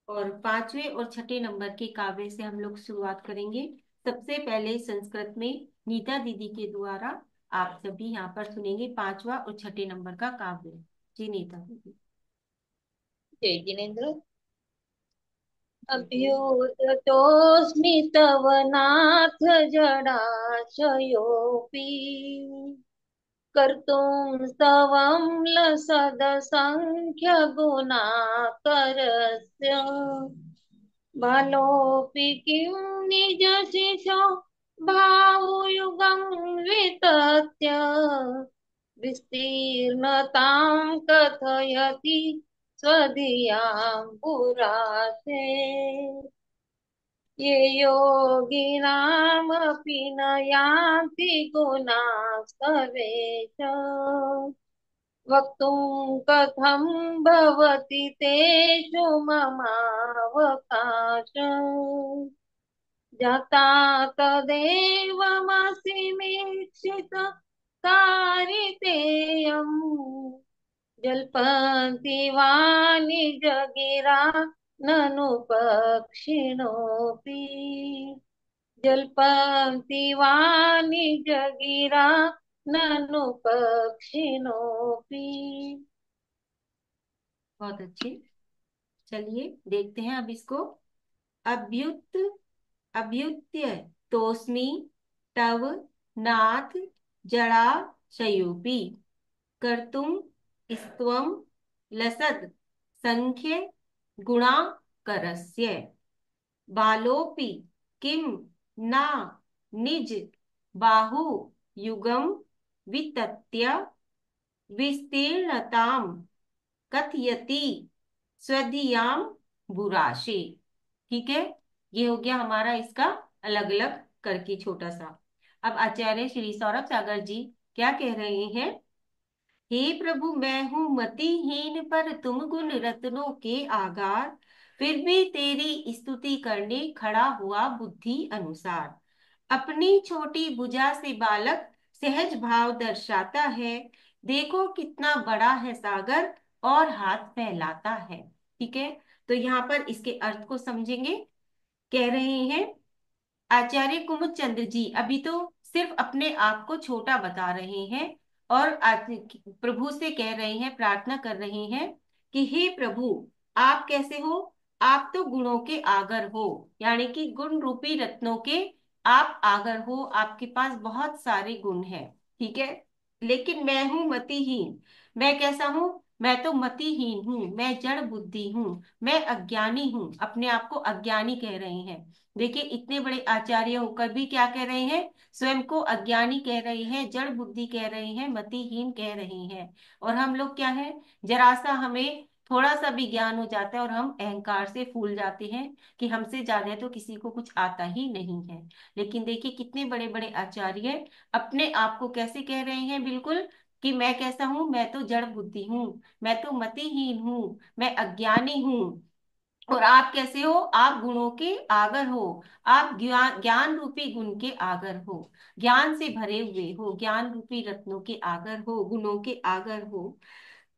और पांचवें और छठे नंबर के काव्य से हम लोग शुरुआत करेंगे। सबसे पहले संस्कृत में नीता दीदी के द्वारा आप सभी यहाँ पर सुनेंगे पांचवा और छठे नंबर का काव्य। जी नीता दीदी। जय जिनेन्द्र। जी अभ्युदतोऽस्मि तव नाथ जडाशयोऽपि कर्तुं स्तवं लसदसङ्ख्यगुणाकरस्य बालोऽपि किं निजशिशो भावुयुगं वितत्य विस्तीर्णतां कथयति स्वधियां पुरासे ये योगिनामपि न यान्ति गुणास्तवेश वक्तुं कथं भवति तेषु ममावकाश जाता तदेवमसिमीक्षित कारितेयम् जल्पन्ति वाणि जगिरा ननु पक्षिणोऽपि जल्पन्ति वाणि जगिरा ननु पक्षिणोऽपि। बहुत अच्छे। चलिए देखते हैं अब इसको। अभ्युत अभ्युत्य तोस्मि तव नाथ जड़ा शयूपी कर्तुम स्त्वं लसद संख्य गुणा करस्य बालोपि किम ना निज बाहु युगम वितत्य विस्तीर्णताम कथयति स्वधियाम बुराशे। ठीक है, ये हो गया हमारा इसका अलग अलग करके छोटा सा। अब आचार्य श्री सौरभ सागर जी क्या कह रहे हैं। हे प्रभु मैं हूँ मतिहीन पर तुम गुण रत्नों के आगार, फिर भी तेरी स्तुति करने खड़ा हुआ बुद्धि अनुसार। अपनी छोटी भुजा से बालक सहज भाव दर्शाता है, देखो कितना बड़ा है सागर और हाथ फैलाता है। ठीक है, तो यहाँ पर इसके अर्थ को समझेंगे। कह रहे हैं आचार्य कुमुद चंद्र जी अभी तो सिर्फ अपने आप को छोटा बता रहे हैं और प्रभु से कह रहे हैं, प्रार्थना कर रहे हैं कि हे प्रभु आप कैसे हो। आप तो गुणों के आगर हो, यानी कि गुण रूपी रत्नों के आप आगर हो, आपके पास बहुत सारे गुण हैं। ठीक है, लेकिन मैं हूं मतिहीन। मैं कैसा हूं? मैं तो मतिहीन हूँ, मैं जड़ बुद्धि हूँ, मैं अज्ञानी हूँ। अपने आप को अज्ञानी कह रहे हैं। देखिए इतने बड़े आचार्य होकर भी क्या कह रहे हैं, स्वयं को अज्ञानी कह रहे हैं, जड़ बुद्धि कह रहे हैं, मतिहीन कह रहे हैं। और हम लोग क्या है, जरा सा हमें थोड़ा सा भी ज्ञान हो जाता है और हम अहंकार से फूल जाते हैं कि हमसे ज्यादा तो किसी को कुछ आता ही नहीं है। लेकिन देखिए कितने बड़े बड़े आचार्य अपने आप को कैसे कह रहे हैं, बिल्कुल कि मैं कैसा हूं, मैं तो जड़ बुद्धि हूँ, मैं तो मतिहीन हूँ, मैं अज्ञानी हूँ। और आप कैसे हो? आप गुणों के आगर हो, आप ज्ञान ज्ञान रूपी गुण के आगर हो, ज्ञान से भरे हुए हो, ज्ञान रूपी रत्नों के आगर हो, गुणों के आगर हो।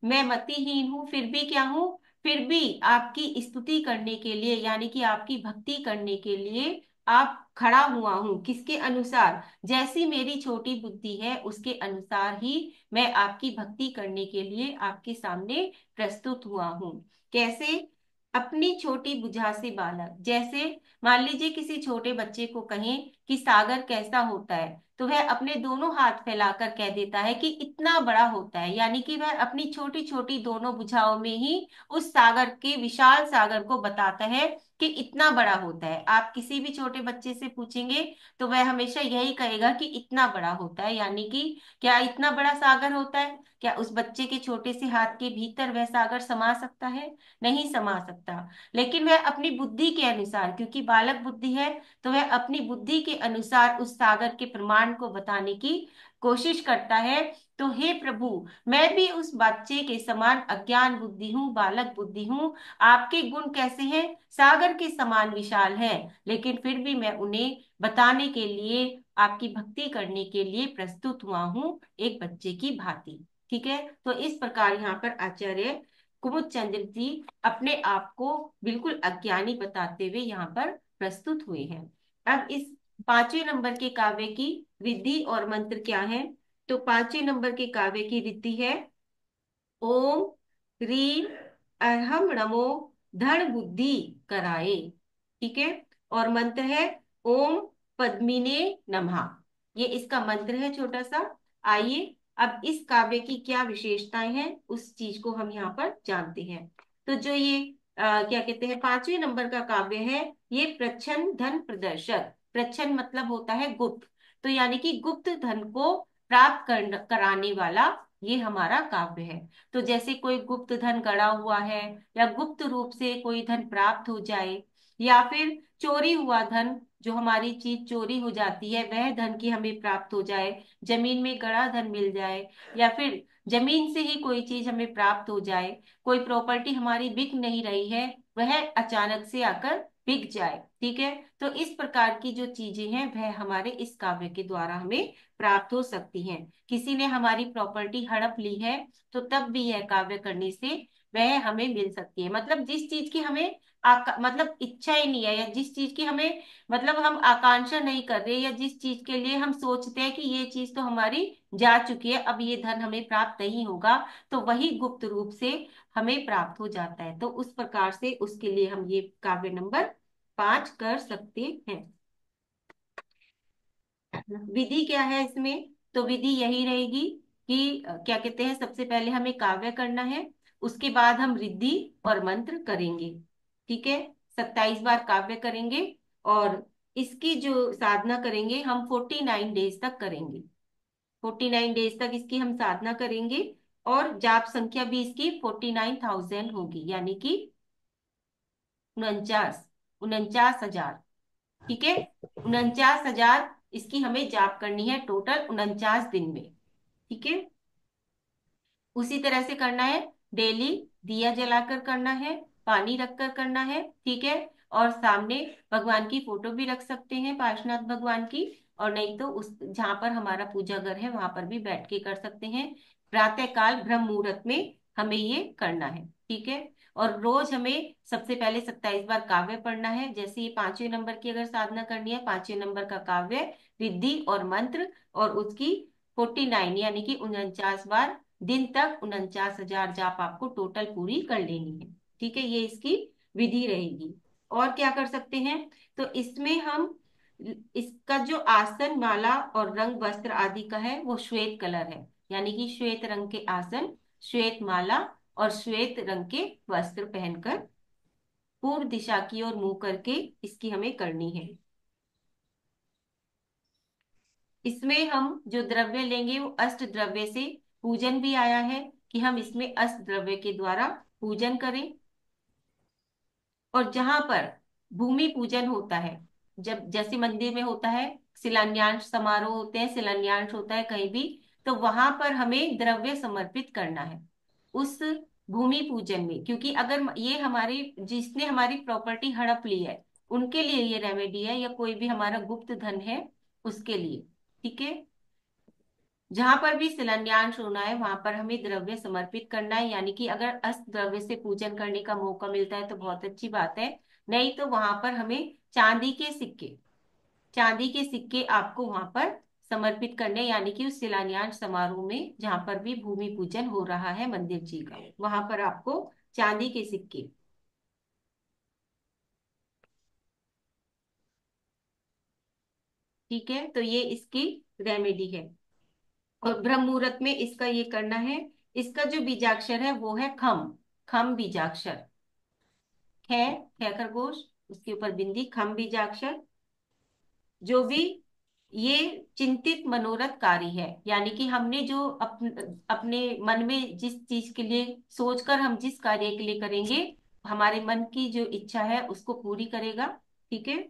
मैं मतिहीन हूँ फिर भी क्या हूँ, फिर भी आपकी स्तुति करने के लिए यानी कि आपकी भक्ति करने के लिए आप खड़ा हुआ हूँ। किसके अनुसार? जैसी मेरी छोटी बुद्धि है उसके अनुसार ही मैं आपकी भक्ति करने के लिए आपके सामने प्रस्तुत हुआ हूँ। कैसे? अपनी छोटी बुझा से बालक, जैसे मान लीजिए किसी छोटे बच्चे को कहें कि सागर कैसा होता है, तो वह अपने दोनों हाथ फैलाकर कह देता है कि इतना बड़ा होता है, यानी कि वह अपनी छोटी छोटी दोनों भुजाओं में ही उस सागर के विशाल सागर को बताता है कि इतना बड़ा होता है। आप किसी भी छोटे बच्चे से पूछेंगे तो वह हमेशा यही कहेगा कि इतना बड़ा होता है, यानी कि क्या इतना बड़ा सागर होता है? क्या उस बच्चे के छोटे से हाथ के भीतर वह सागर समा सकता है? नहीं समा सकता। लेकिन वह अपनी बुद्धि के अनुसार, क्योंकि बालक बुद्धि है, तो वह अपनी बुद्धि के अनुसार उस सागर के प्रमाण को बताने की कोशिश करता है। तो हे प्रभु मैं भी उस बच्चे के समान अज्ञान बुद्धि हूँ, बालक बुद्धि हूँ। आपके गुण कैसे हैं? सागर के समान विशाल हैं, लेकिन फिर भी मैं उन्हें बताने के लिए, आपकी भक्ति करने के लिए प्रस्तुत हुआ हूँ एक बच्चे की भांति। ठीक है, तो इस प्रकार यहाँ पर आचार्य कुमुद चंद्र जी अपने आप को बिल्कुल अज्ञानी बताते हुए यहाँ पर प्रस्तुत हुए हैं। अब इस 5वें नंबर के काव्य की रिद्धि और मंत्र क्या है? तो 5वें नंबर के काव्य की रिद्धि है ओम ह्रीं अहम नमो धन बुद्धि कराए। ठीक है। और मंत्र है ओम पद्मिने नमः। ये इसका मंत्र है छोटा सा। आइए अब इस काव्य की क्या विशेषताएं हैं उस चीज को हम यहाँ पर जानते हैं। तो जो ये क्या कहते हैं 5वें नंबर का काव्य है, ये प्रच्छन्न धन प्रदर्शक। प्रच्छन्न मतलब होता है गुप्त, तो यानी कि गुप्त धन को प्राप्त कराने वाला ये हमारा काव्य है। तो जैसे कोई गुप्त धन गड़ा हुआ है, या गुप्त रूप से कोई धन प्राप्त हो जाए, या फिर चोरी हुआ धन, जो हमारी चीज चोरी हो जाती है वह धन की हमें प्राप्त हो जाए, जमीन में गड़ा धन मिल जाए, या फिर जमीन से ही कोई चीज हमें प्राप्त हो जाए, कोई प्रॉपर्टी हमारी बिक नहीं रही है वह अचानक से आकर बिक जाए। ठीक है। तो इस प्रकार की जो चीजें हैं वह हमारे इस काव्य के द्वारा हमें प्राप्त हो सकती हैं। किसी ने हमारी प्रॉपर्टी हड़प ली है तो तब भी यह काव्य करने से वह हमें मिल सकती है। मतलब जिस चीज की हमें मतलब इच्छा ही नहीं है, या जिस चीज की हमें मतलब हम आकांक्षा नहीं कर रहे, या जिस चीज के लिए हम सोचते हैं कि ये चीज तो हमारी जा चुकी है, अब ये धन हमें प्राप्त नहीं होगा, तो वही गुप्त रूप से हमें प्राप्त हो जाता है। तो उस प्रकार से उसके लिए हम ये काव्य नंबर 5 कर सकते हैं। विधि क्या है इसमें? तो विधि यही रहेगी कि क्या कहते हैं, सबसे पहले हमें काव्य करना है, उसके बाद हम रिद्धि और मंत्र करेंगे। ठीक है। 27 बार काव्य करेंगे, और इसकी जो साधना करेंगे हम 49 डेज तक करेंगे। 49 डेज तक इसकी हम साधना करेंगे, और जाप संख्या भी इसकी 49,000 होगी, यानी कि 49 हजार। ठीक है। 49 हजार इसकी हमें जाप करनी है टोटल 49 दिन में। ठीक है। उसी तरह से करना है, डेली दिया जलाकर करना है, पानी रखकर करना है। ठीक है। और सामने भगवान की फोटो भी रख सकते हैं, पार्श्वनाथ भगवान की, और नहीं तो उस जहां पर हमारा पूजा घर है वहां पर भी बैठ के कर सकते हैं। प्रातः काल ब्रह्म मुहूर्त में हमें ये करना है। ठीक है। और रोज हमें सबसे पहले 27 बार काव्य पढ़ना है। जैसे ये 5वें नंबर की अगर साधना करनी है, 5वें नंबर का काव्य, रिद्धि और मंत्र, और उसकी 49 यानी कि 49 बार दिन तक 49 हजार जाप आपको टोटल पूरी कर लेनी है। ठीक है। ये इसकी विधि रहेगी। और क्या कर सकते हैं? तो इसमें हम इसका जो आसन माला और रंग वस्त्र आदि का है वो श्वेत कलर है, यानी कि श्वेत रंग के आसन, श्वेत माला और श्वेत रंग के वस्त्र पहनकर पूर्व दिशा की ओर मुंह करके इसकी हमें करनी है। इसमें हम जो द्रव्य लेंगे वो अष्ट द्रव्य से पूजन भी आया है, कि हम इसमें अष्ट द्रव्य के द्वारा पूजन करें। और जहां पर भूमि पूजन होता है, जब जैसे मंदिर में होता है, शिलान्यास समारोह होते हैं, शिलान्यास होता है कहीं भी, तो वहां पर हमें द्रव्य समर्पित करना है उस भूमि पूजन में। क्योंकि अगर ये हमारी जिसने हमारी प्रॉपर्टी हड़प ली है उनके लिए ये रेमेडी है, या कोई भी हमारा गुप्त धन है उसके लिए। ठीक है। जहां पर भी शिलान्यास होना है वहां पर हमें द्रव्य समर्पित करना है, यानी कि अगर अस्त द्रव्य से पूजन करने का मौका मिलता है तो बहुत अच्छी बात है, नहीं तो वहां पर हमें चांदी के सिक्के आपको वहां पर समर्पित करने, यानी कि उस शिलान्यास समारोह में जहां पर भी भूमि पूजन हो रहा है मंदिर जी का, वहां पर आपको चांदी के सिक्के। ठीक है। तो ये इसकी रेमेडी है। और ब्रह्म मुहूर्त में इसका ये करना है। इसका जो बीजाक्षर है वो है खम। खम बीजाक्षर। ख खरगोश, उसके ऊपर बिंदी, खम बीजाक्षर। जो भी ये चिंतित मनोरथ कार्य है, यानी कि हमने जो अपने मन में जिस चीज के लिए सोचकर हम जिस कार्य के लिए करेंगे, हमारे मन की जो इच्छा है उसको पूरी करेगा। ठीक है।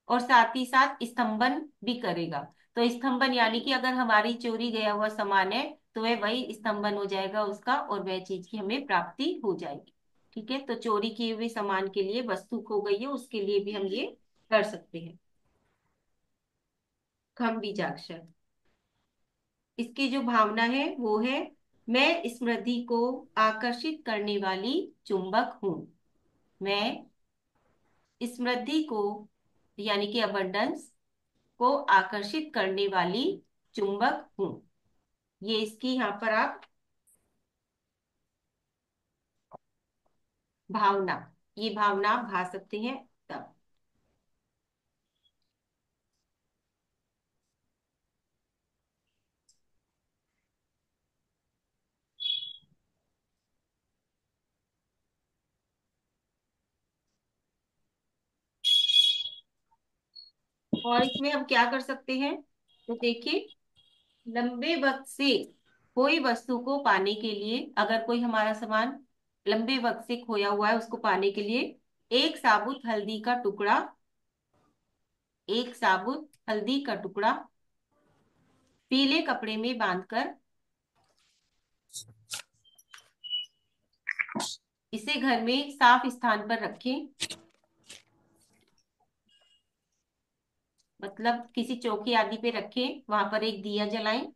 और साथ ही साथ स्तंभन भी करेगा। तो स्तंभन यानी कि अगर हमारी चोरी गया हुआ सामान है तो वह वही स्तंभन हो जाएगा उसका, और वह चीज की हमें प्राप्ति हो जाएगी। ठीक है। तो चोरी किए हुए सामान के लिए, वस्तु खो गई है उसके लिए भी हम ये कर सकते हैं। खम बीजाक्षर। इसकी जो भावना है वो है मैं समृद्धि को आकर्षित करने वाली चुंबक हूँ। मैं समृद्धि को यानी कि अबंडेंस को आकर्षित करने वाली चुंबक हूँ। ये इसकी यहाँ पर आप भावना, ये भावना आप भा सकते हैं तब। और इसमें हम क्या कर सकते हैं, तो देखिए, लंबे वक्त से कोई वस्तु को पाने के लिए, अगर कोई हमारा सामान लंबे वक्त से खोया हुआ है, उसको पाने के लिए एक साबुत हल्दी का टुकड़ा, एक साबुत हल्दी का टुकड़ा पीले कपड़े में बांधकर इसे घर में साफ स्थान पर रखें। मतलब किसी चौकी आदि पे रखें, वहां पर एक दिया जलाएं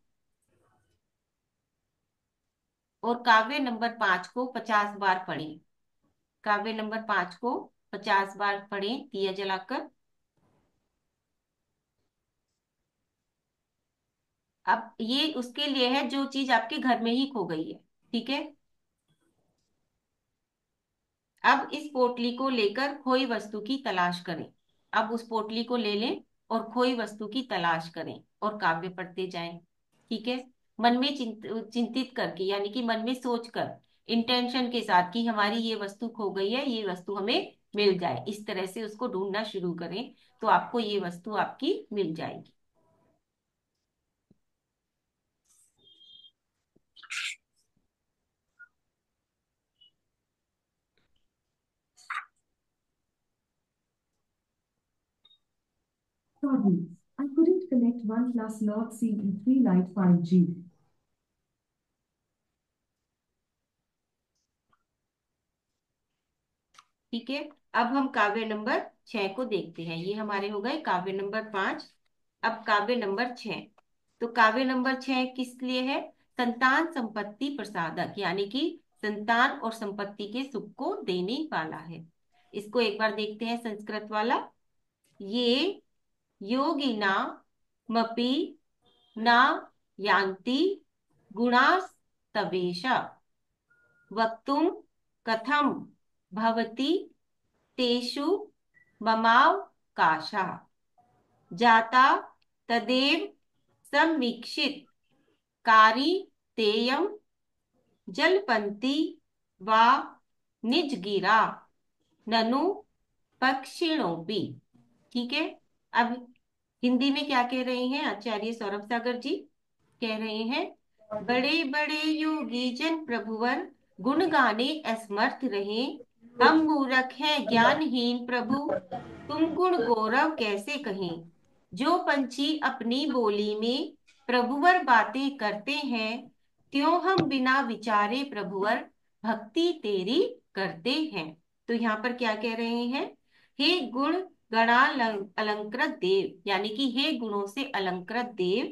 और काव्य नंबर 5 को 50 बार पढ़ें। काव्य नंबर 5 को 50 बार पढ़ें दिया जलाकर। अब ये उसके लिए है जो चीज आपके घर में ही खो गई है। ठीक है। अब इस पोटली को लेकर खोई वस्तु की तलाश करें। अब उस पोटली को ले लें और खोई वस्तु की तलाश करें और काव्य पढ़ते जाएं। ठीक है। मन में चिंतित करके, यानी कि मन में सोचकर, इंटेंशन के साथ कि हमारी ये वस्तु खो गई है, ये वस्तु हमें मिल जाए, इस तरह से उसको ढूंढना शुरू करें, तो आपको ये वस्तु आपकी मिल जाएगी। Sorry, I couldn't connect OnePlus Nord CE3 Lite 5G. ठीक है। अब हम काव्य नंबर 6 को देखते हैं। ये हमारे हो गए काव्य नंबर 5। अब काव्य नंबर 6। तो काव्य नंबर 6 किस लिए है? संतान संपत्ति प्रसादक, यानी कि संतान और संपत्ति के सुख को देने वाला है। इसको एक बार देखते हैं संस्कृत वाला। ये योगिना मपि ना यान्ति गुणास्तवेशा वक्तुम कथम भवति तेषु ममावकाशः जाता तदेव समीक्षित कारी तेयम जलपंती वा निजगिरा ननु पक्षिणोपि। ठीक है। अब हिंदी में क्या कह रहे हैं आचार्य सौरभ सागर जी? कह रहे हैं, बड़े बड़े योगी जन प्रभुवर गुण गाने असमर्थ रहे, हम मूर्ख हैं ज्ञानहीन प्रभु, तुम गुण गौरव कैसे कहें। जो पंछी अपनी बोली में प्रभुवर बातें करते हैं, त्यों हम बिना विचारे प्रभुवर भक्ति तेरी करते हैं। तो यहाँ पर क्या कह रहे हैं? हे गुण अलंकृत देव, यानी कि हे गुणों से अलंकृत देव,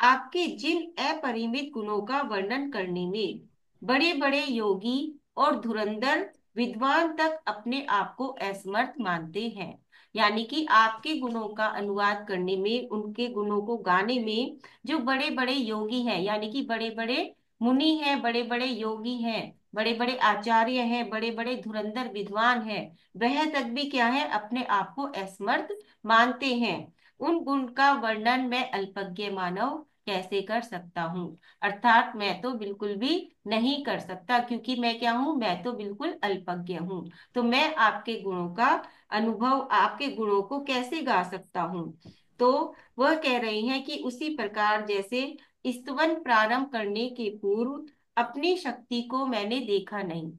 आपके जिन अपरिमित गुणों का वर्णन करने में बड़े बड़े योगी और धुरंधर विद्वान तक अपने आप को असमर्थ मानते हैं। यानी कि आपके गुणों का अनुवाद करने में, उनके गुणों को गाने में जो बड़े बड़े योगी हैं, यानी कि बड़े बड़े मुनि हैं, बड़े बड़े योगी हैं, बड़े बड़े आचार्य हैं, बड़े बड़े धुरंधर विद्वान हैं, वह तक भी क्या है, अपने आप को असमर्थ मानते हैं। उन गुण का वर्णन मैं अल्पज्ञ मानव कैसे कर सकता हूँ? अर्थात मैं तो बिल्कुल भी नहीं कर सकता, क्योंकि मैं क्या हूँ, मैं तो बिल्कुल अल्पज्ञ हूँ। तो मैं आपके गुणों का अनुभव, आपके गुणों को कैसे गा सकता हूँ? तो वह कह रही हैं कि उसी प्रकार जैसे स्तवन प्रारंभ करने के पूर्व अपनी शक्ति को मैंने देखा नहीं,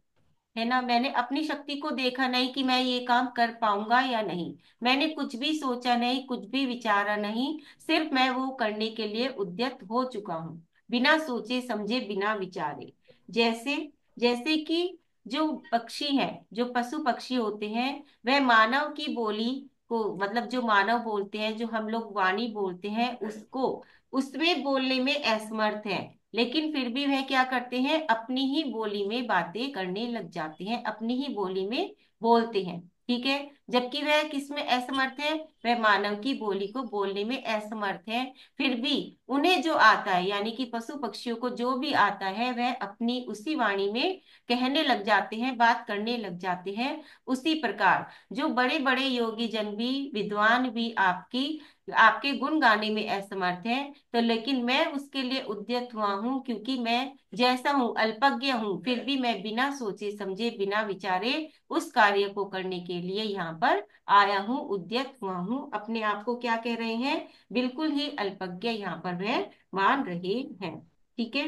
है ना, मैंने अपनी शक्ति को देखा नहीं कि मैं ये काम कर पाऊंगा या नहीं, मैंने कुछ भी सोचा नहीं, कुछ भी विचारा नहीं, सिर्फ मैं वो करने के लिए उद्यत हो चुका हूँ, बिना सोचे समझे, बिना विचारे। जैसे जैसे कि जो पक्षी हैं, जो पशु पक्षी होते हैं, वह मानव की बोली को, मतलब जो मानव बोलते हैं, जो हम लोग वाणी बोलते हैं, उसको उसमें बोलने में असमर्थ है। लेकिन फिर भी वह क्या करते हैं, अपनी ही बोली में बातें करने लग जाते हैं, अपनी ही बोली में बोलते हैं। ठीक है। जबकि वह किस में असमर्थ है, वह मानव की बोली को बोलने में असमर्थ है। फिर भी उन्हें जो आता है, यानी कि पशु पक्षियों को जो भी आता है, वह अपनी उसी वाणी में कहने लग जाते हैं, बात करने लग जाते हैं। उसी प्रकार जो बड़े बड़े योगी जन भी, विद्वान भी आपके गुण गाने में असमर्थ हैं, तो लेकिन मैं उसके लिए उद्यत हुआ हूँ, क्योंकि मैं जैसा हूँ, अल्पज्ञ हूँ, फिर भी मैं बिना सोचे समझे, बिना विचारे उस कार्य को करने के लिए यहाँ पर आया हूँ, उद्यत हुआ हूँ। अपने आप को क्या कह रहे हैं, बिल्कुल ही अल्पज्ञ यहाँ पर वह मान रहे हैं। ठीक है।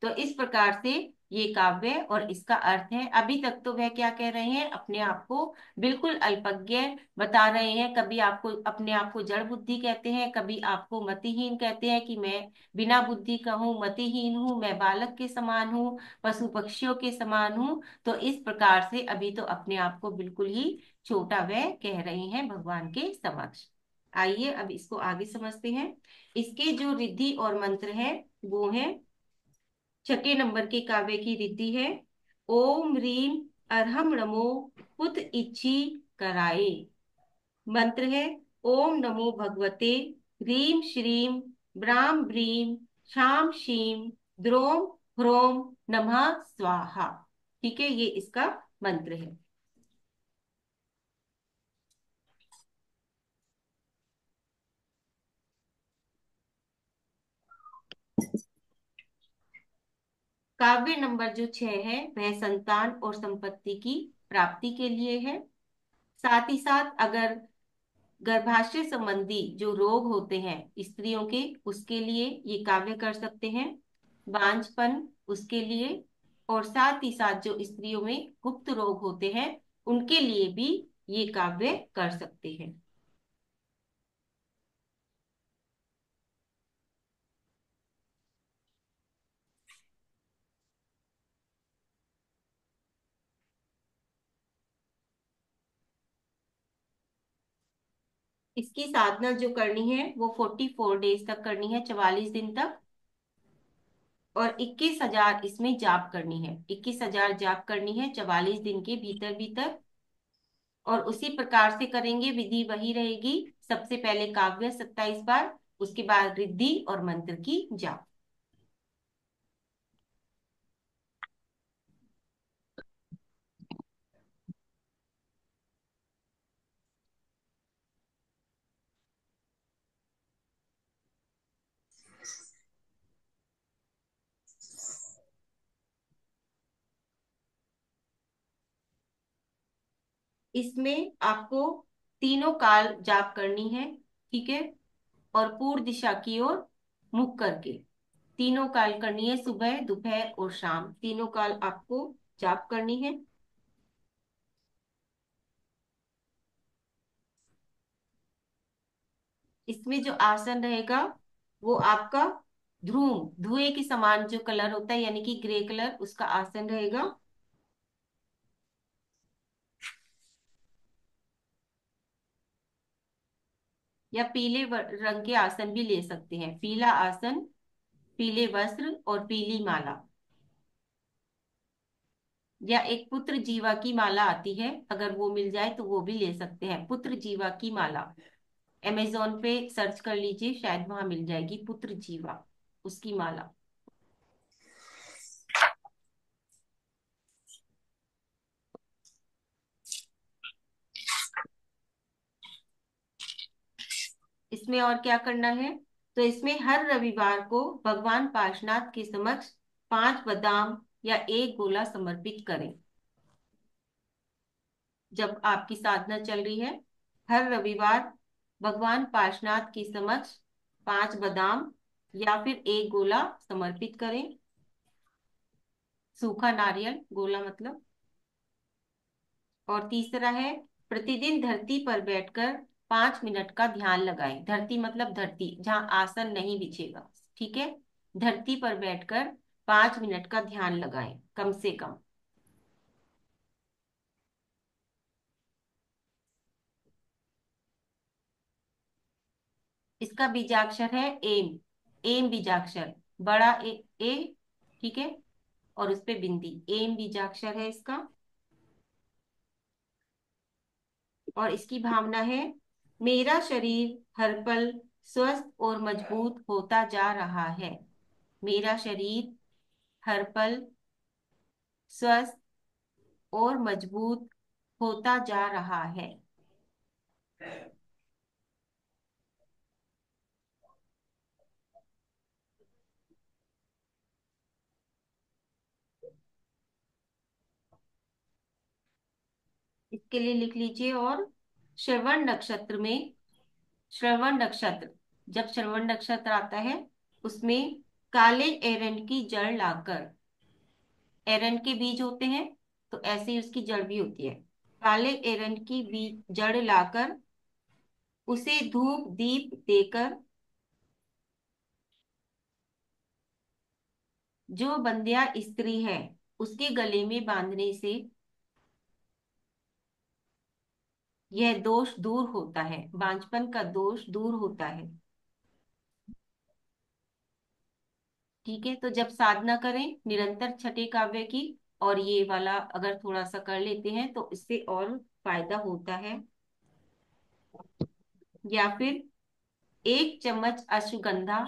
तो इस प्रकार से ये काव्य और इसका अर्थ है। अभी तक तो वह क्या कह रहे हैं, अपने आप को बिल्कुल अल्पज्ञ बता रहे हैं। कभी आपको अपने आप को जड़ बुद्धि कहते हैं, कभी आपको मतिहीन कहते हैं कि मैं बिना बुद्धि का हूँ, मतिहीन हूँ, मैं बालक के समान हूँ, पशु पक्षियों के समान हूँ। तो इस प्रकार से अभी तो अपने आप को बिल्कुल ही छोटा वह कह रहे हैं भगवान के समक्ष। आइए अब इसको आगे समझते हैं। इसके जो रिद्धि और मंत्र है वो है, छठे नंबर के काव्य की रिद्धि है, ओम रीम अरहम नमो पुत इच्छी कराए। मंत्र है, ओम नमो भगवते रीम श्रीम ब्राम ब्रीम शाम शीम द्रोम ह्रोम नमः स्वाहा। ठीक है, ये इसका मंत्र है। काव्य नंबर जो 6 है वह संतान और संपत्ति की प्राप्ति के लिए है। साथ ही साथ अगर गर्भाशय संबंधी जो रोग होते हैं स्त्रियों के, उसके लिए ये काव्य कर सकते हैं। बांझपन उसके लिए, और साथ ही साथ जो स्त्रियों में गुप्त रोग होते हैं उनके लिए भी ये काव्य कर सकते हैं। इसकी साधना जो करनी है वो 44 डेज तक करनी है, 44 दिन तक। और 21,000 इसमें जाप करनी है, 21,000 जाप करनी है 44 दिन के भीतर भीतर। और उसी प्रकार से करेंगे, विधि वही रहेगी। सबसे पहले काव्य 27 बार, उसके बाद रिद्धि और मंत्र की जाप। इसमें आपको तीनों काल जाप करनी है। ठीक है। और पूर्व दिशा की ओर मुख करके तीनों काल करनी है, सुबह दोपहर और शाम, तीनों काल आपको जाप करनी है। इसमें जो आसन रहेगा वो आपका ध्रुव, धुएं के समान जो कलर होता है, यानी कि ग्रे कलर, उसका आसन रहेगा। या पीले रंग के आसन भी ले सकते हैं, पीला आसन, पीले वस्त्र और पीली माला। या एक पुत्र जीवा की माला आती है, अगर वो मिल जाए तो वो भी ले सकते हैं, पुत्र जीवा की माला। अमेजोन पे सर्च कर लीजिए, शायद वहां मिल जाएगी पुत्र जीवा, उसकी माला। इसमें और क्या करना है, तो इसमें हर रविवार को भगवान पार्शनाथ के समक्ष 5 बादाम या एक गोला समर्पित करें। जब आपकी साधना चल रही है, हर रविवार भगवान पार्शनाथ के समक्ष 5 बादाम या फिर एक गोला समर्पित करें, सूखा नारियल, गोला मतलब। और तीसरा है, प्रतिदिन धरती पर बैठकर 5 मिनट का ध्यान लगाएं। धरती मतलब धरती जहां आसन नहीं बिछेगा। ठीक है। धरती पर बैठकर 5 मिनट का ध्यान लगाएं कम से कम। इसका बीजाक्षर है एम, एम बीजाक्षर। बड़ा ए, ठीक है, और उस पे बिंदी, एम बीजाक्षर है इसका। और इसकी भावना है, मेरा शरीर हर पल स्वस्थ और मजबूत होता जा रहा है। मेरा शरीर हर पल स्वस्थ और मजबूत होता जा रहा है। इसके लिए लिख लीजिए। और श्रवण नक्षत्र में, श्रवण नक्षत्र, जब श्रवण नक्षत्र आता है उसमें काले एरंड की जड़ लाकर, एरंड के बीज होते हैं तो ऐसे ही उसकी जड़ भी होती है, काले एरंड की बीज जड़ लाकर उसे धूप दीप देकर जो बंध्या स्त्री है उसके गले में बांधने से यह दोष दूर होता है, बांझपन का दोष दूर होता है। ठीक है, तो जब साधना करें निरंतर छठे काव्य की, और ये वाला अगर थोड़ा सा कर लेते हैं तो इससे और फायदा होता है। या फिर 1 चम्मच अश्वगंधा,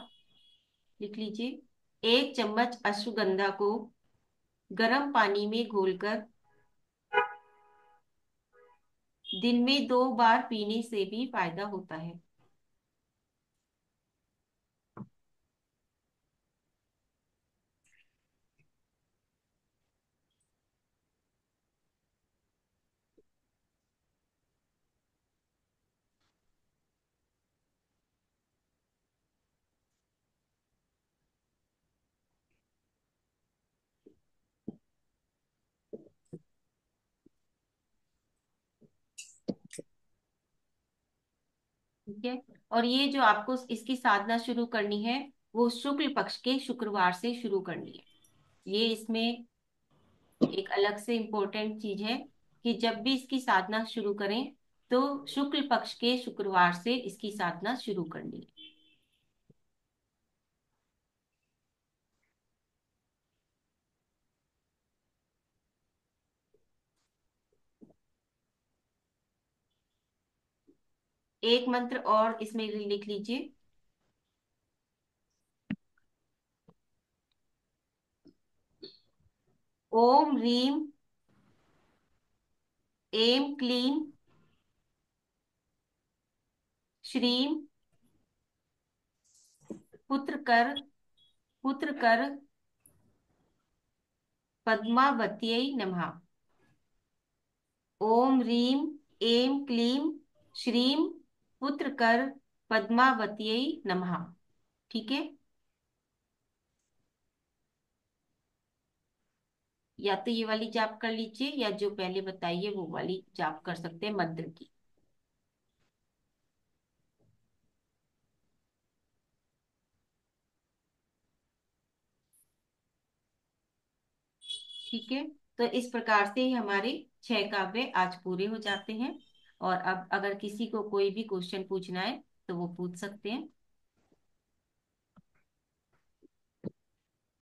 लिख लीजिए, 1 चम्मच अश्वगंधा को गर्म पानी में घोलकर दिन में 2 बार पीने से भी फायदा होता है। ठीक है, और ये जो आपको इसकी साधना शुरू करनी है वो शुक्ल पक्ष के शुक्रवार से शुरू करनी है। ये इसमें एक अलग से इम्पोर्टेंट चीज है कि जब भी इसकी साधना शुरू करें तो शुक्ल पक्ष के शुक्रवार से इसकी साधना शुरू करनी है। एक मंत्र और इसमें लिख लीजिए। ओम रीम एम क्लीम श्रीम पुत्र कर, पुत्र कर पद्मावत्यै नमः। ओम रीम एम क्लीम श्रीम पुत्र कर पद्मावत्यै नमः। ठीक है, या तो ये वाली जाप कर लीजिए या जो पहले बताइए वो वाली जाप कर सकते हैं मंत्र की। ठीक है, तो इस प्रकार से ही हमारे 6 काव्य आज पूरे हो जाते हैं। और अब अगर किसी को कोई भी क्वेश्चन पूछना है तो वो पूछ सकते हैं।